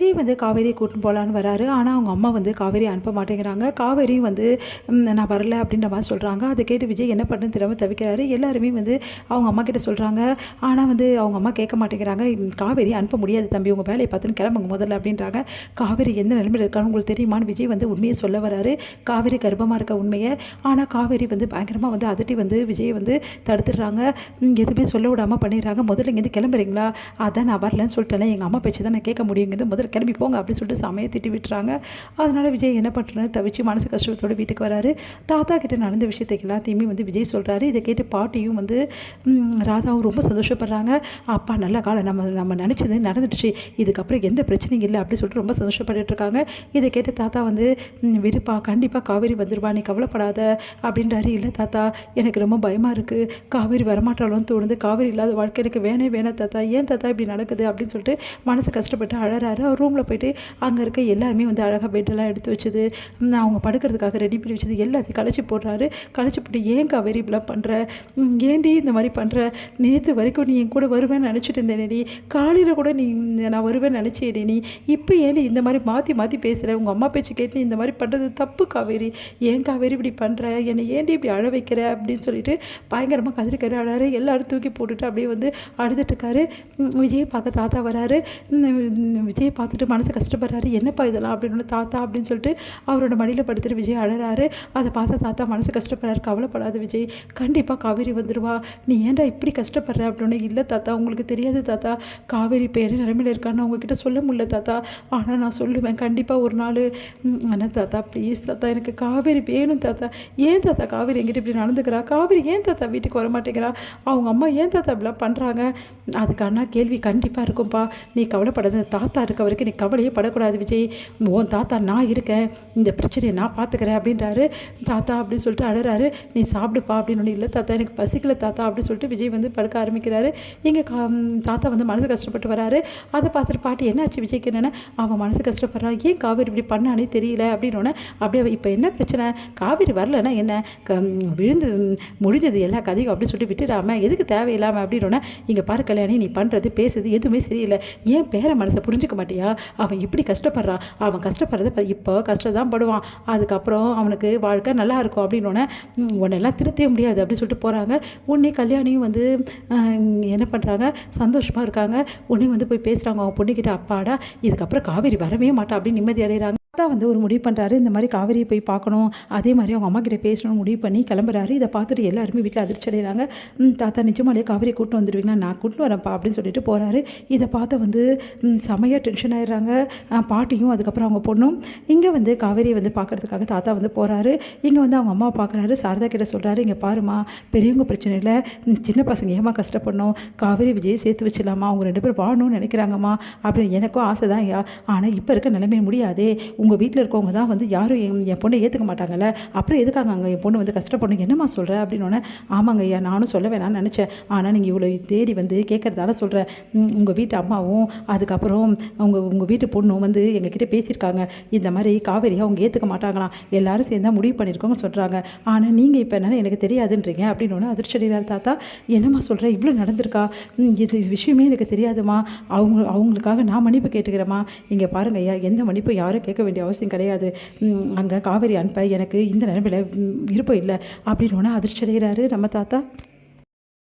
விஜய் வந்து காவேரியை கூட்டின்னு போகலான்னு வராரு. ஆனால் அவங்க அம்மா வந்து காவேரி அனுப்ப மாட்டேங்கிறாங்க. காவேரியும் வந்து நான் வரல அப்படின்ற மாதிரி சொல்கிறாங்க. அதை கேட்டு விஜய் என்ன பண்ணுறதுன்னு தெரியாமல் தவிக்கிறாரு. எல்லாருமே வந்து அவங்க அம்மா கிட்ட சொல்கிறாங்க. ஆனால் வந்து அவங்க அம்மா கேட்க மாட்டேங்கிறாங்க. காவேரி அனுப்ப முடியாது தம்பி, உங்கள் வேலையை பார்த்துன்னு கிளம்புங்க முதல்ல அப்படின்றாங்க. காவேரி எந்த நிலைமையில் இருக்கான்னு உங்களுக்கு தெரியுமான்னு விஜய் வந்து உண்மையை சொல்ல வராரு. காவேரி கர்ப்பமாக இருக்க உண்மையை. ஆனால் காவேரி வந்து பயங்கரமாக வந்து அதட்டி வந்து விஜயை வந்து தடுத்துடுறாங்க. எதுவுமே சொல்ல விடாமல் பண்ணிடுறாங்க. முதல்ல இங்கேருந்து கிளம்புறீங்களா? அதான் நான் வரலன்னு சொல்லிட்டேன், எங்கள் அம்மா பேச்சு தான் நான் கேட்க முடியுங்கிறது, முதல்ல கிளம்பி போங்க அப்படின்னு சொல்லிட்டு சமையை திட்டி விட்டுறாங்க. அதனால் விஜய் என்ன பண்ணுறது தவிச்சு மனசு கஷ்டத்தோடு வீட்டுக்கு வராரு. தாத்தா கிட்ட நடந்த விஷயத்தை எல்லாத்தையுமே வந்து விஜய் சொல்கிறாரு. இதை கேட்டு பாட்டியும் வந்து ராதாவும் ரொம்ப சந்தோஷப்படுறாங்க. அப்பா நல்ல காலம், நம்ம நினச்சது நடந்துடுச்சு, இதுக்கப்புறம் எந்த பிரச்சனையும் இல்லை அப்படின்னு சொல்லிட்டு ரொம்ப சந்தோஷப்பட்டு இருக்காங்க. இதை கேட்டு தாத்தா வந்து விருப்பா கண்டிப்பாக காவேரி வந்துடுவா, நீ கவலைப்படாத அப்படின்றாரு. இல்லை தாத்தா, எனக்கு ரொம்ப பயமாக இருக்குது, காவேரி வரமாட்டாலும் தோணுது, காவேரி இல்லாத வாழ்க்கை எனக்கு வேணாம் தாத்தா, ஏன் தாத்தா இப்படி நடக்குது அப்படின்னு சொல்லிட்டு மனசு கஷ்டப்பட்டு அழறாரு. அவர் ரூமில் போயிட்டு அங்கே இருக்க எல்லாருமே வந்து அழகாக பெட்டெல்லாம் எடுத்து வச்சது, அவங்க படுக்கிறதுக்காக ரெடி பண்ணி வச்சது எல்லாத்தையும் கழிச்சு போடுறாரு. கழிச்சு போட்டு ஏன் காவேரி இப்படிலாம் பண்ணுற, ஏண்டி இந்த மாதிரி பண்ணுற, நேற்று வரைக்கும் நீ என் கூட வருவேன்னு நினச்சிட்டு இருந்தேனேடி, காலையில் கூட நீ நான் வருவேன்னு நினச்சேடி, நீ இப்போ ஏன்டி இந்த மாதிரி மாற்றி மாற்றி பேசுகிற, உங்கள் அம்மா பேச்சு கேட்டு நீ இந்த மாதிரி பண்ணுறது தப்பு காவேரி, ஏன் காவேரி இப்படி பண்ணுற, என்னை ஏண்டி இப்படி அழ வைக்கிற அப்படின்னு சொல்லிட்டு பயங்கரமாக கதிரிக்கரை அழாரு. எல்லாரும் தூக்கி போட்டுட்டு அப்படியே வந்து அழுதுட்டுருக்காரு. விஜயை பார்க்க தாத்தா வராரு. விஜயை பார்த்துட்டு மனசு கஷ்டப்படுறாரு. என்னப்பா இதெல்லாம் அப்படின்னு தாத்தா அப்படின்னு சொல்லிட்டு அவரோட மடியில் படுத்துட்டு விஜய் அழறாரு. அதை பார்த்து தாத்தா மனசு கஷ்டப்படுறாரு. கவலைப்படாத விஜய், கண்டிப்பாக காவேரி வந்துடுவா, நீ ஏன்டா இப்படி கஷ்டப்படுற அப்படின்னு. இல்லை தாத்தா, உங்களுக்கு தெரியாது தாத்தா, காவேரி இப்போ என்ன நிலைமையில் இருக்கான்னு உங்ககிட்ட சொல்ல முடியல தாத்தா, ஆனால் நான் சொல்லுவேன் கண்டிப்பாக ஒரு நாள். ஆனால் தாத்தா ப்ளீஸ் தாத்தா, எனக்கு காவேரி வேணும் தாத்தா. ஏன் தாத்தா காவேரி என்கிட்ட இப்படி நடந்துக்கிறா, காவேரி ஏன் தாத்தா வீட்டுக்கு வர மாட்டேங்கிறா, அவங்க அம்மா ஏன் தாத்தா இப்படிலாம் பண்ணுறாங்க, அதுக்கான கேள்வி கண்டிப்பாக இருக்கும்ப்பா, நீ கவலைப்படாத, தாத்தா இருக்க வரைக்கும் நீ கவலையே படக்கூடாது விஜய், உன் தாத்தா நான் இருக்கேன், இந்த பிரச்சனையை நான் பார்த்துக்கிறேன் அப்படின்றாரு. தாத்தா அப்படின்னு சொல்லிட்டு அழறாரு. நீ சாப்பிடுப்பா அப்படின்னு. இல்லை தாத்தா எனக்கு பசிக்கல தாத்தா அப்படின்னு சொல்லிட்டு விஜய் வந்து படுக்க ஆரம்பிக்கிறாரு. இங்கே தாத்தா வந்து மனசு கஷ்டப்பட்டு வராரு. அதை பார்த்துட்டு பாட்டி என்னாச்சு விஜய்க்கு, என்னென்ன அவன் மனசு கஷ்டப்படுறான், ஏன் காவேரி இப்படி பண்ணானே தெரியல அப்படின்னு. அப்படியே இப்போ என்ன பிரச்சனை, காவேரி வரலன்னா என்ன, விழுந்து முடிஞ்சது எல்லா கதையும் அப்படின்னு சொல்லிட்டு விட்டுடாம எதுக்கு தேவையில்லாமல் அப்படின்னு. இங்கே பாரு கல்யாணி, நீ பண்ணுறது பேசுறது எதுவுமே சரியில்லை, ஏன் பேர மனசை புரிஞ்சுக்க மாட்டியா, அவன் இப்படி கஷ்டப்படுறான், அவன் கஷ்டப்படுறத இப்போ கஷ்டம் தான் படுவான், அதுக்கப்புறம் அவனுக்கு வாழ்க்கை நல்லா இருக்கும் அப்படின்னு. உன்னெல்லாம் திருத்தவே முடியாது அப்படின்னு சொல்லிட்டு போகிறாங்க. உடனே கல்யாணியும் வந்து என்ன பண்ணுறாங்க, சந்தோஷமாக இருக்காங்க. உடனே வந்து போய் பேசுகிறாங்க அவங்க பொண்ணுக்கிட்ட, அப்பாடா இதுக்கப்புறம் காவேரி வரவே மாட்டா அப்படின்னு நிம்மதி அடைகிறாங்க. தாத்தா வந்து ஒரு முடிவு பண்ணுறாரு, இந்த மாதிரி காவேரியை போய் பார்க்கணும், அதே மாதிரி அவங்க அம்மா கிட்டே பேசணும்னு முடிவு பண்ணி கிளம்புறாரு. இதை பார்த்துட்டு எல்லாருமே வீட்டில் அதிர்ச்சி அடைகிறாங்க. தாத்தா நிஜமாலே காவேரியை கூட்டு வந்துடுவீங்களா, நான் கூட்டு வரேன்ப்பா அப்படின்னு சொல்லிட்டு போகிறாரு. இதை பார்த்து வந்து செமையாக டென்ஷன் ஆகிடுறாங்க பாட்டியும் அதுக்கப்புறம் அவங்க பொண்ணும். இங்கே வந்து காவேரியை வந்து பார்க்குறதுக்காக தாத்தா வந்து போகிறாரு. இங்கே வந்து அவங்க அம்மா பார்க்குறாரு. சாரதா கிட்ட சொல்கிறாரு, இங்கே பாருமா, பெரியவங்க பிரச்சனை இல்லை, சின்ன பசங்க ஏமா கஷ்டப்படணும், காவேரி விஜயை சேர்த்து வச்சிடலாமா, அவங்க 2 பேரும் வாழணும்னு நினைக்கிறாங்கம்மா அப்படின்னு. எனக்கும் ஆசை தான் ஐயா, ஆனால் இப்போ இருக்க நிலைமை முடியாதே, உங்கள் வீட்டில் இருக்கவங்க தான் வந்து யாரும் என் பொண்ணை ஏற்றுக்க மாட்டாங்கல்ல, அப்புறம் எதுக்காங்க அங்கே என் பொண்ணு வந்து கஷ்டப்படணும், என்னம்மா சொல்கிற அப்படின்னு. ஆமாங்க ஐயா, நானும் சொல்ல வேணாம்னு நினச்சேன், ஆனால் நீங்கள் இவ்வளோ தேடி வந்து கேட்குறதால சொல்கிறேன். உங்கள் வீட்டு அம்மாவும் அதுக்கப்புறம் உங்கள் வீட்டு பொண்ணும் வந்து எங்ககிட்ட பேசியிருக்காங்க, இந்த மாதிரி காவேரியை அவங்க ஏற்றுக்க மாட்டாங்களாம், எல்லாரும் சேர்ந்தா முடிவு பண்ணியிருக்கோங்கன்னு சொல்கிறாங்க, ஆனால் நீங்கள் இப்போ என்னென்ன எனக்கு தெரியாதுன்றீங்க அப்படின்னு அதிர்ச்சி அடைகிறார் தாத்தா. என்னம்மா சொல்கிற, இவ்வளோ நடந்திருக்கா, இது விஷயமே எனக்கு தெரியாதுமா, அவங்களுக்காக நான் மன்னிப்பு கேட்டுக்கிறேம்மா, இங்கே பாருங்க ஐயா, எந்த மன்னிப்பும் யாரும் கேட்க வேண்டிய அவசியம் கிடையாது, அங்கே காவேரி அனுப்ப எனக்கு இந்த நிலைமையில் விருப்பம் இல்லை அப்படின்னு அதிர்ச்சி அடைகிறாரு நம்ம தாத்தா.